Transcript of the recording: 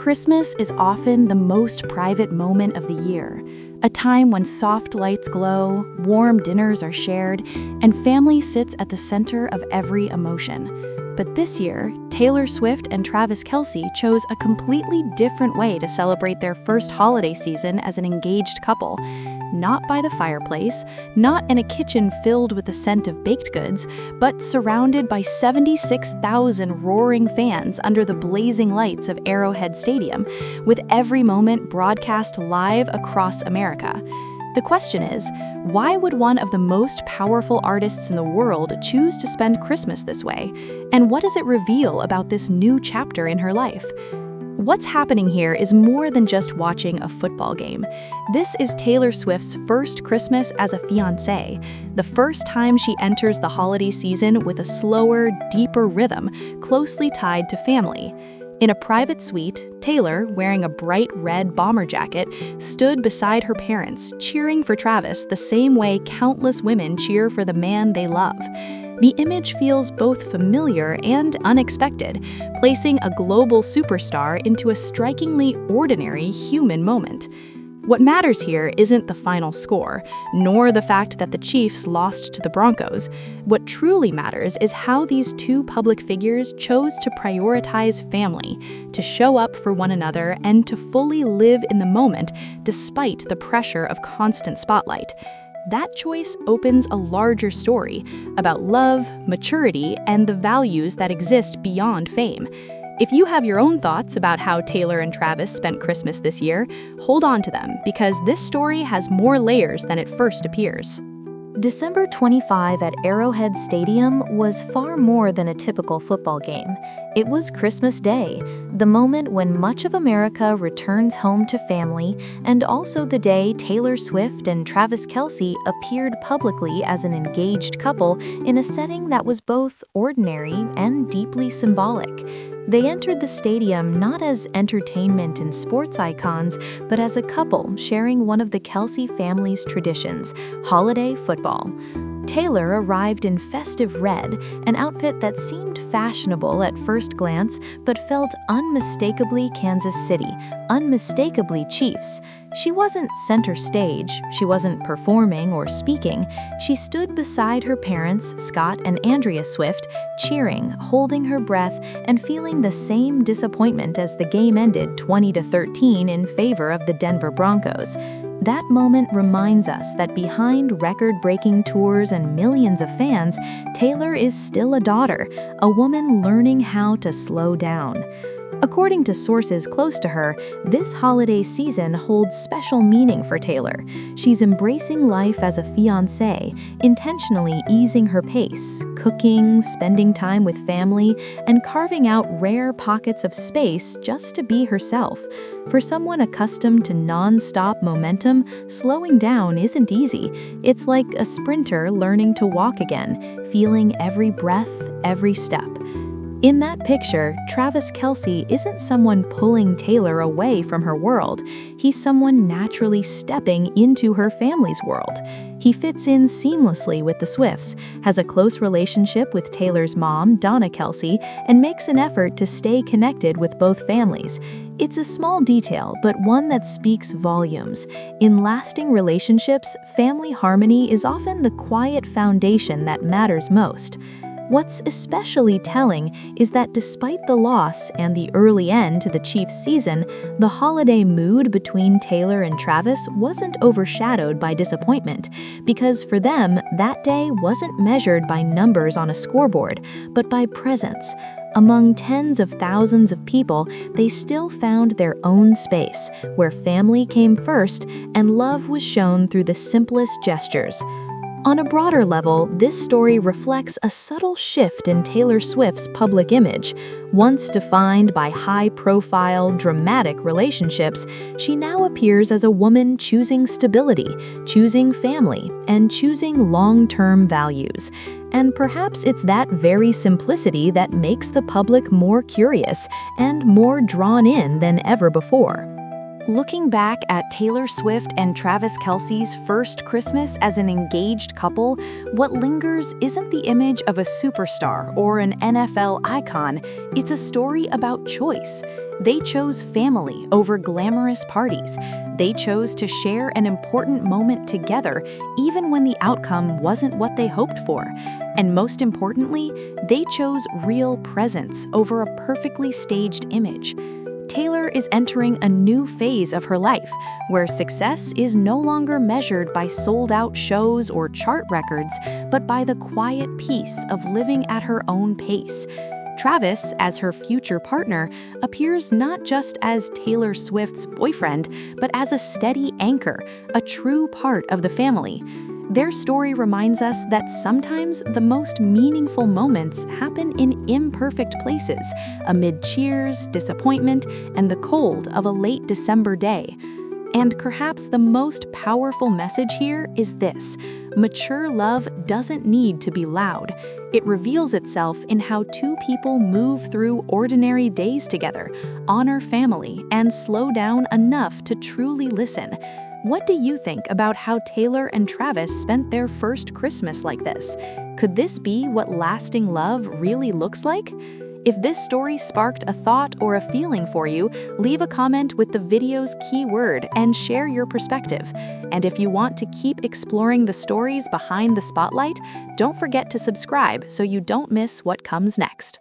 Christmas is often the most private moment of the year, a time when soft lights glow, warm dinners are shared, and family sits at the center of every emotion. But this year, Taylor Swift and Travis Kelce chose a completely different way to celebrate their first holiday season as an engaged couple. Not by the fireplace, not in a kitchen filled with the scent of baked goods, but surrounded by 76,000 roaring fans under the blazing lights of Arrowhead Stadium, with every moment broadcast live across America. The question is, why would one of the most powerful artists in the world choose to spend Christmas this way? And what does it reveal about this new chapter in her life? What's happening here is more than just watching a football game. This is Taylor Swift's first Christmas as a fiancée, the first time she enters the holiday season with a slower, deeper rhythm, closely tied to family. In a private suite, Taylor, wearing a bright red bomber jacket, stood beside her parents, cheering for Travis the same way countless women cheer for the man they love. The image feels both familiar and unexpected, placing a global superstar into a strikingly ordinary human moment. What matters here isn't the final score, nor the fact that the Chiefs lost to the Broncos. What truly matters is how these two public figures chose to prioritize family, to show up for one another, and to fully live in the moment despite the pressure of constant spotlight. That choice opens a larger story about love, maturity, and the values that exist beyond fame. If you have your own thoughts about how Taylor and Travis spent Christmas this year, hold on to them because this story has more layers than it first appears. December 25 at Arrowhead Stadium was far more than a typical football game. It was Christmas Day, the moment when much of America returns home to family, and also the day Taylor Swift and Travis Kelce appeared publicly as an engaged couple in a setting that was both ordinary and deeply symbolic. They entered the stadium not as entertainment and sports icons, but as a couple sharing one of the Kelce family's traditions, holiday football. Taylor arrived in festive red, an outfit that seemed fashionable at first glance, but felt unmistakably Kansas City, unmistakably Chiefs. She wasn't center stage, she wasn't performing or speaking. She stood beside her parents, Scott and Andrea Swift, cheering, holding her breath, and feeling the same disappointment as the game ended 20-13 in favor of the Denver Broncos. That moment reminds us that behind record-breaking tours and millions of fans, Taylor is still a daughter, a woman learning how to slow down. According to sources close to her, this holiday season holds special meaning for Taylor. She's embracing life as a fiancée, intentionally easing her pace, cooking, spending time with family, and carving out rare pockets of space just to be herself. For someone accustomed to non-stop momentum, slowing down isn't easy. It's like a sprinter learning to walk again, feeling every breath, every step. In that picture, Travis Kelce isn't someone pulling Taylor away from her world. He's someone naturally stepping into her family's world. He fits in seamlessly with the Swifts, has a close relationship with Taylor's mom, Donna Kelce, and makes an effort to stay connected with both families. It's a small detail, but one that speaks volumes. In lasting relationships, family harmony is often the quiet foundation that matters most. What's especially telling is that despite the loss and the early end to the Chiefs' season, the holiday mood between Taylor and Travis wasn't overshadowed by disappointment, because for them, that day wasn't measured by numbers on a scoreboard, but by presence. Among tens of thousands of people, they still found their own space, where family came first and love was shown through the simplest gestures. On a broader level, this story reflects a subtle shift in Taylor Swift's public image. Once defined by high-profile, dramatic relationships, she now appears as a woman choosing stability, choosing family, and choosing long-term values. And perhaps it's that very simplicity that makes the public more curious and more drawn in than ever before. Looking back at Taylor Swift and Travis Kelce's first Christmas as an engaged couple, what lingers isn't the image of a superstar or an NFL icon, it's a story about choice. They chose family over glamorous parties. They chose to share an important moment together, even when the outcome wasn't what they hoped for. And most importantly, they chose real presence over a perfectly staged image. Taylor is entering a new phase of her life, where success is no longer measured by sold-out shows or chart records, but by the quiet peace of living at her own pace. Travis, as her future partner, appears not just as Taylor Swift's boyfriend, but as a steady anchor, a true part of the family. Their story reminds us that sometimes the most meaningful moments happen in imperfect places, amid cheers, disappointment, and the cold of a late December day. And perhaps the most powerful message here is this: mature love doesn't need to be loud. It reveals itself in how two people move through ordinary days together, honor family, and slow down enough to truly listen. What do you think about how Taylor and Travis spent their first Christmas like this? Could this be what lasting love really looks like? If this story sparked a thought or a feeling for you, leave a comment with the video's keyword and share your perspective. And if you want to keep exploring the stories behind the spotlight, don't forget to subscribe so you don't miss what comes next.